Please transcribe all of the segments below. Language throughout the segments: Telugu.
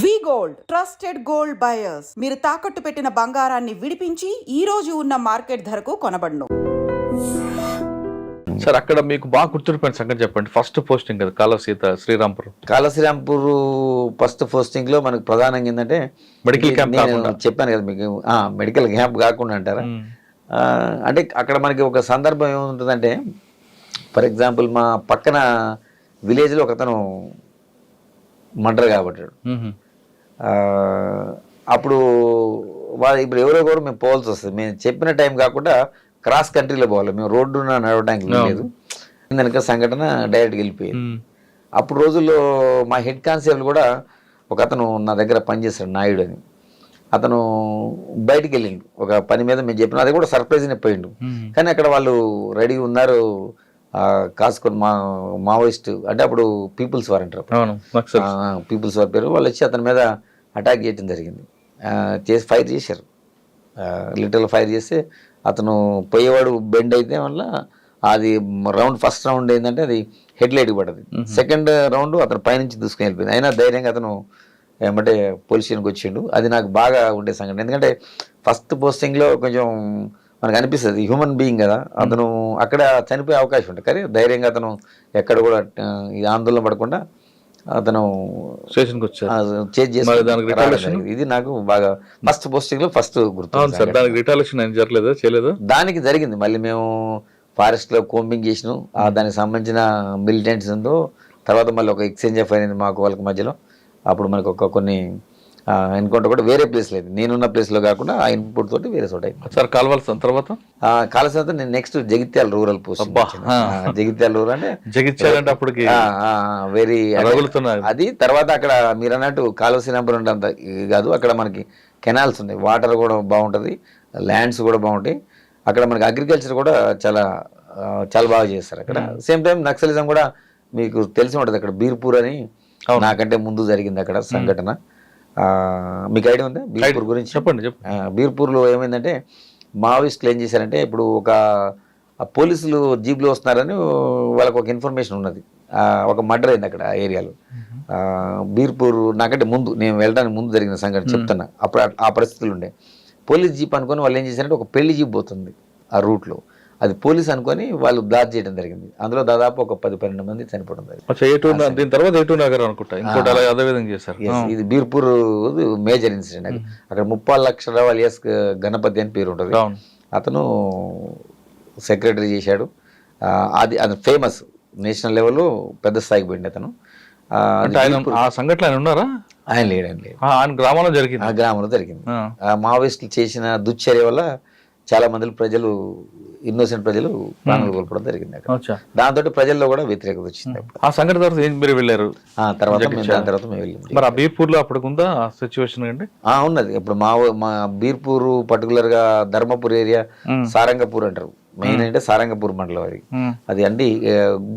వి గోల్డ్ ట్రస్టెడ్ గోల్డ్ బయర్స్ మీరు తాకట్టు పెట్టిన బంగారాన్ని విడిపించి ఈ రోజు ఉన్న మార్కెట్ ధరకు కొనబడును. సార్ అక్కడ మీకు బాగా గుర్తుండిపోయిన సంగతి చెప్పండి. ఫస్ట్ పోస్టింగ్ కదా కాళసీత శ్రీరాంపూర్ ఫస్ట్ పోస్టింగ్ లో మనకు ప్రధానంగా ఏంటంటే మెడికల్ క్యాంప్ చెప్పాను కదా మీకు, మెడికల్ క్యాంప్ కాకుండా అంటారా. అంటే అక్కడ మనకి ఒక సందర్భం ఏముంటుందంటే, ఫర్ ఎగ్జాంపుల్ మా పక్కన విలేజ్ లో ఒకతను మర్డర్ కాబట్టాడు. అప్పుడు వాళ్ళు ఇప్పుడు ఎవరెవరు మేము పోవాల్సి వస్తుంది. మేము చెప్పిన టైం కాకుండా క్రాస్ కంట్రీలో పోవాలి, మేము రోడ్డు నడవడానికి లేదు. దానిక సంఘటన డైరెక్ట్గా వెళ్ళిపోయింది. అప్పుడు రోజుల్లో మా హెడ్ కానిస్టేబుల్ కూడా ఒక అతను నా దగ్గర పనిచేస్తాడు, నాయుడు అని. అతను బయటికి వెళ్ళిండు ఒక పని మీద, మేము చెప్పిన అది కూడా సర్ప్రైజ్ని పోయిండు. కానీ అక్కడ వాళ్ళు రెడీగా ఉన్నారు, కాసుకొని మావోయిస్ట్ అంటే అప్పుడు పీపుల్స్ వార్ అంటారు, పీపుల్స్ వార్ పేరు. వాళ్ళు వచ్చి అతని మీద అటాక్ చేయడం జరిగింది. చేసి ఫైర్ చేశారు, లిటరల్ ఫైర్ చేస్తే అతను పోయేవాడు బెండ్ అయితే వల్ల అది ఫస్ట్ రౌండ్ ఏంటంటే అది హెడ్ లైట్కి పడ్డది. సెకండ్ రౌండ్ అతను పైనుంచి దూసుకొని వెళ్ళిపోయింది. అయినా ధైర్యంగా అతను ఏమంటే పోలీస్ స్టేషన్కి వచ్చిండు. అది నాకు బాగా ఉండే సంఘటన. ఎందుకంటే ఫస్ట్ పోస్టింగ్లో కొంచెం మనకు అనిపిస్తుంది హ్యూమన్ బీయింగ్ కదా, అతను అక్కడ చనిపోయే అవకాశం ఉంటుంది. కానీ ధైర్యంగా అతను ఎక్కడ కూడా ఆందోళన పడకుండా అతను స్టేషన్కి వచ్చారు. ఇది నాకు బాగా ఫస్ట్ పోస్టింగ్ లో ఫస్ట్ గుర్తు. దానికి రిటాలియేషన్ ఏం జరగలేదా, చేయలేదు? దానికి జరిగింది. మళ్ళీ మేము ఫారెస్ట్ లో కోంబింగ్ చేసినాం, దానికి సంబంధించిన మిలిటెంట్స్ ఉందో. తర్వాత మళ్ళీ ఒక ఎక్స్చేంజ్ ఆఫ్ అయింది మాకు వాళ్ళకి మధ్యలో. అప్పుడు మనకు కొన్ని ఎన్కౌంటర్ కూడా వేరే ప్లేస్ లేదు, నేనున్న ప్లేస్ లో కాకుండా ఆ ఇన్పుట్ తోటి వేరే చోట అయింది. సార్ కాల్వాల్సిన తర్వాత నేను next Jagtial rural post. Jagtial rural అంటే జగిత్యాల అంటే అప్పటికి వెరీ అది. తర్వాత అక్కడ మీరు అన్నట్టు కాలువశ్రీరాంపురం అంత కాదు, అక్కడ మనకి కెనాల్స్ ఉన్నాయి, వాటర్ కూడా బాగుంటుంది, ల్యాండ్స్ కూడా బాగుంటాయి. అక్కడ మనకి అగ్రికల్చర్ కూడా చాలా చాలా బాగా చేస్తారు అక్కడ. సేమ్ టైం నక్సలిజం కూడా మీకు తెలిసి ఉంటుంది. అక్కడ బీర్పూర్ అని నాకంటే ముందు జరిగింది అక్కడ సంఘటన. మీకు ఐడియా ఉందా బీర్పూర్ గురించి? చెప్పండి. బీర్పూర్లో ఏమైందంటే మావోయిస్టులు ఏం చేశారంటే, ఇప్పుడు ఒక పోలీసులు జీప్లో వస్తున్నారని వాళ్ళకు ఒక ఇన్ఫర్మేషన్ ఉన్నది. ఒక మర్డర్ అయింది అక్కడ ఆ ఏరియాలో. బీర్పూర్ నాకంటే ముందు, నేను వెళ్ళడానికి ముందు జరిగిన సంఘటన చెప్తున్నా. అప్పుడు ఆ పరిస్థితులు ఉండే. పోలీస్ జీప్ అనుకొని వాళ్ళు ఏం చేశారంటే, ఒక పెళ్లి జీప్ పోతుంది ఆ రూట్లో, అది పోలీస్ అనుకొని వాళ్ళు దాడి చేయడం జరిగింది. అందులో దాదాపు ఒక 10-12 మంది చనిపోవడం జరిగింది. దీని తర్వాత ఏటూ నగర్ అనుకుంటా ఇంకోటి అదే విధంగా చేశారు. ఇది బీర్పూర్ మేజర్ ఇన్సిడెంట్. అక్కడ 30 లక్షల అలియాస్ గణపతి అని పేరు ఉంటుంది. అతను సెక్రటరీ చేశాడు. అది ఫేమస్ నేషనల్ లెవెల్లో పెద్ద స్థాయికి పోయింది అతను. ఆ సంఘటన ఆయన ఉన్నారా? ఆయన లేడు. ఆయన గ్రామంలో జరిగింది. ఆ గ్రామంలో జరిగింది. మావోయిస్టులు చేసిన దుశ్చర్య వల్ల చాలా మంది ప్రజలు, ఇన్నోసెంట్ ప్రజలు ప్రాణాలు కోల్పోవడం జరిగింది అక్కడ. దాంతో ప్రజల్లో కూడా వ్యతిరేకత వచ్చింది. ఆ సంఘటన తర్వాత మీరు వెళ్ళారు? తర్వాత మేము వెళ్ళాం. మరి ఆ బీర్పూర్ లో అప్పటికి ఉందా ఆ సిచ్యువేషన్ అండి? ఉన్నది. ఇప్పుడు మా బీర్పూర్ పర్టికులర్ గా ధర్మపూర్ ఏరియా, సారంగపూర్ అంటారు. మెయిన్ అంటే సారంగపూర్ మండలం అది. అది అంటే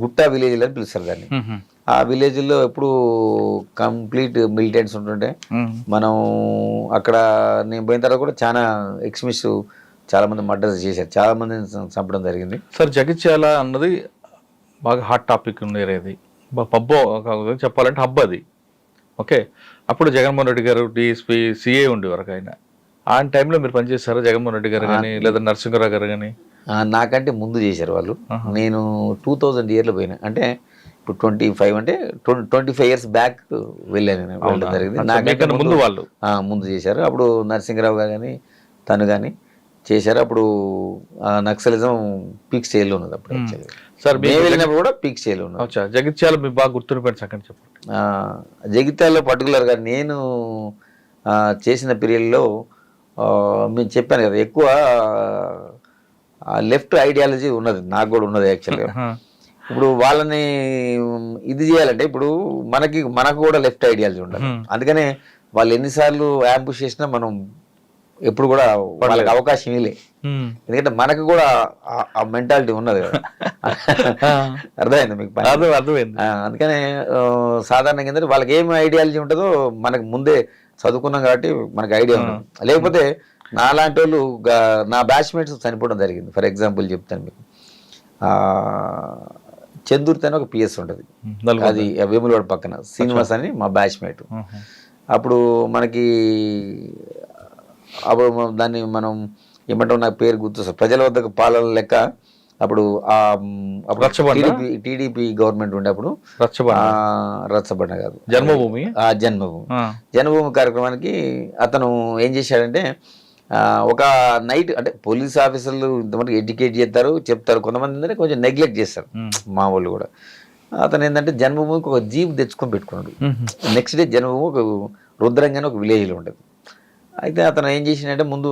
గుట్టా విలేజ్ అని పిలుస్తారు దాన్ని. ఆ విలేజ్ లో ఎప్పుడు కంప్లీట్ మిలిటెంట్స్ ఉంటుంటే మనం అక్కడ నేను పోయిన తర్వాత కూడా చాలా ఎక్స్ట్రీమిస్ట్ చాలా మంది మర్డర్స్ చేశారు, చాలా మందిని చంపడం జరిగింది. సార్ జగిత్యాల అన్నది బాగా హాట్ టాపిక్ ఉండేది. పబ్బో చెప్పాలంటే హబ్ అది. ఓకే, అప్పుడు జగన్మోహన్ రెడ్డి గారు డిఎస్పీ సిఏ ఉండేవారు. ఆయన టైంలో మీరు పనిచేశారా జగన్మోహన్ రెడ్డి గారు కానీ లేదా నరసింహరావు గారు కానీ? నాకంటే ముందు చేశారు వాళ్ళు. నేను 2000 ఇయర్లో పోయినా, అంటే ఇప్పుడు 25 అంటే 25 ఇయర్స్ బ్యాక్ వెళ్ళడం జరిగింది. నాకంటే ముందు వాళ్ళు ముందు చేశారు. అప్పుడు నరసింహరావు గారు కానీ తను కానీ చేశారు. అప్పుడు నక్సలిజం పీక్ స్టేజ్లో ఉన్నది అప్పుడు. సార్ మేము వెళ్ళినప్పుడు కూడా పీక్ స్టేజ్లో ఉన్నది. జగిత్యాల మీకు బాగా గుర్తుండిపోయిన సంగతి చెప్పండి. జగిత్యాలలో పర్టికులర్గా నేను చేసిన పీరియడ్లో మేము చెప్పాను కదా, ఎక్కువ లెఫ్ట్ ఐడియాలజీ ఉన్నది, నాకు కూడా ఉన్నది యాక్చువల్గా. ఇప్పుడు వాళ్ళని ఇది చేయాలంటే ఇప్పుడు మనకు కూడా లెఫ్ట్ ఐడియాలజీ ఉండాలి. అందుకనే వాళ్ళు ఎన్నిసార్లు యాంపుష్ చేసినా మనం ఎప్పుడు కూడా వాళ్ళకి అవకాశం ఇవ్వలే. ఎందుకంటే మనకు కూడా ఆ మెంటాలిటీ ఉన్నది కదా. అర్థమైంది మీకు? అర్థమైంది. అందుకనే సాధారణంగా ఏంటంటే వాళ్ళకి ఏం ఐడియాలజీ ఉంటుందో మనకు ముందే చదువుకున్నాం కాబట్టి మనకు ఐడియా ఉన్నది. లేకపోతే నాలాంటి వాళ్ళు, నా బ్యాచ్మేట్స్ చనిపోవడం జరిగింది. ఫర్ ఎగ్జాంపుల్ చెప్తాను మీకు. చందుర్తి అని ఒక పిఎస్ ఉంటుంది, అది వేములవాడ పక్కన. శ్రీనివాస్ అని మా బ్యాచ్మేట్. అప్పుడు మనకి అప్పుడు దాన్ని మనం ఏమంటాం, నాకు పేరు గుర్తు, ప్రజల వద్దకు పాలన లెక్క. అప్పుడు రచ్చబండ? టీడీపీ గవర్నమెంట్ ఉండే అప్పుడు రచ్చబండ కాదు, జన్మభూమి. జన్మభూమి కార్యక్రమానికి అతను ఏం చేశాడంటే ఒక నైట్, అంటే పోలీస్ ఆఫీసర్లు ఇంతమంది ఎడ్యుకేట్ చేస్తారు, చెప్తారు, కొంతమంది ఏంటంటే కొంచెం నెగ్లెక్ట్ చేస్తారు మా వాళ్ళు కూడా. అతను ఏంటంటే జన్మభూమికి ఒక జీప్ తెచ్చుకొని పెట్టుకున్నాడు. నెక్స్ట్ డే జన్మభూమి ఒక రుద్రంగా అని ఒక విలేజ్లో ఉంటుంది. అయితే అతను ఏం చేసిందంటే ముందు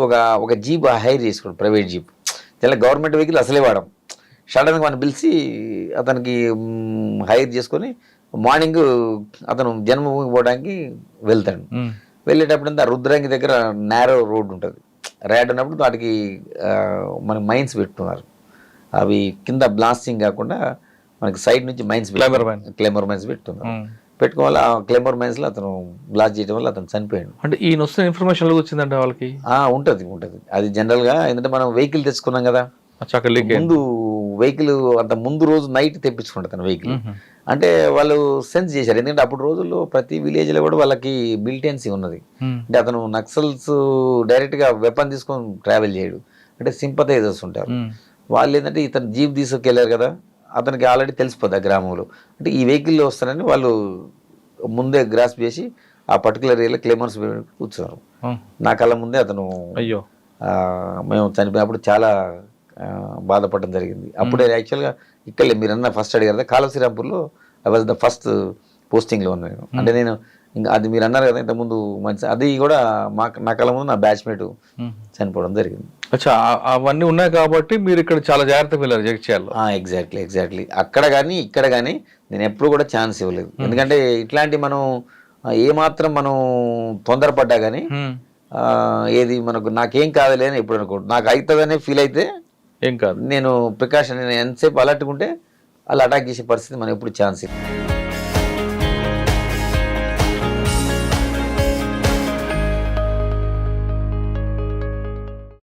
ఒక జీప్ హైర్ చేసుకున్నాడు, ప్రైవేట్ జీప్. ఇలా గవర్నమెంట్ వెహికల్ అసలే వాడడం. సడన్గా మనం పిలిచి అతనికి హైర్ చేసుకొని మార్నింగ్ అతను జన్మభూమికి పోవడానికి వెళ్తాడు. వెళ్ళేటప్పుడు ఆ రుద్రంగి దగ్గర నేరో రోడ్ ఉంటుంది, ర్యాడ్ ఉన్నప్పుడు వాటికి మనకి మైన్స్ పెట్టుకున్నారు. అవి కింద బ్లాస్టింగ్ కాకుండా మనకి సైడ్ నుంచి మైన్స్, క్లైమర్ మైన్స్ పెట్టుకున్నారు. పెట్టుకోవాలి. ఆ క్లైమర్ మైన్స్ లో అతను బ్లాస్ట్ చేయడం వల్ల అతను చనిపోయాడు. అంటే ఈయన వస్తున్న ఇన్ఫర్మేషన్ వచ్చిందంటే వాళ్ళకి ఉంటది అది జనరల్ గా. ఎందుకంటే మనం వెహికల్ తెచ్చుకున్నాం కదా, ముందు వెహికల్ అంత ముందు రోజు నైట్ తెప్పించుకుంటారు తన వెహికల్. అంటే వాళ్ళు సెన్స్ చేశారు, ఎందుకంటే అప్పుడు రోజుల్లో ప్రతి విలేజ్ లో కూడా వాళ్ళకి మిలిటెన్సీ ఉన్నది. అంటే అతను నక్సల్స్ డైరెక్ట్ గా వెపన్ తీసుకొని ట్రావెల్ చేయడు, అంటే సింపథైజర్స్ ఉంటారు. వాళ్ళు ఏంటంటే ఇతను జీప్ తీసుకెళ్లారు కదా, అతనికి ఆల్రెడీ తెలిసిపోద్ది ఆ గ్రామంలో, అంటే ఈ వెహికల్లో వస్తారని వాళ్ళు ముందే గ్రాస్ప్ చేసి ఆ పర్టికులర్ ఏరియాలో క్లైమర్స్ కూర్చున్నారు. నా కళ్ళ ముందే అతను, అయ్యో మేము చనిపోయినప్పుడు చాలా బాధపడడం జరిగింది. అప్పుడే యాక్చువల్గా ఇక్కడ మీరన్నా ఫస్ట్ అడిగారు కదా, కాళశ్రీరాంపూర్లో ఐ వాజ్ ద ఫస్ట్ పోస్టింగ్లో ఉన్నాను. అంటే నేను ఇంకా అది మీరు అన్నారు కదా ఇంతకుముందు, మంచి అది కూడా నా కళ్ళ ముందు నా బ్యాచ్మేట్ చనిపోవడం జరిగింది. అచ్చా, అవన్నీ ఉన్నాయి కాబట్టి మీరు ఇక్కడ చాలా జాగ్రత్తగా వెళ్ళారు జగిత్యాలలో. ఎగ్జాక్ట్లీ. అక్కడ కానీ ఇక్కడ కానీ నేను ఎప్పుడు కూడా ఛాన్స్ ఇవ్వలేదు. ఎందుకంటే ఇట్లాంటి మనం ఏమాత్రం మనం తొందరపడ్డా కానీ ఏది మనకు నాకేం కాదులే అని ఎప్పుడు అనుకోండి, నాకు అవుతుందనే ఫీల్ అయితే ఏం కాదు, నేను ప్రికాషన్ ఎంతసేపు అలర్ట్గా ఉంటే అలా అటాక్ చేసే పరిస్థితి మనం ఎప్పుడు ఛాన్స్ ఇవ్వలేదు.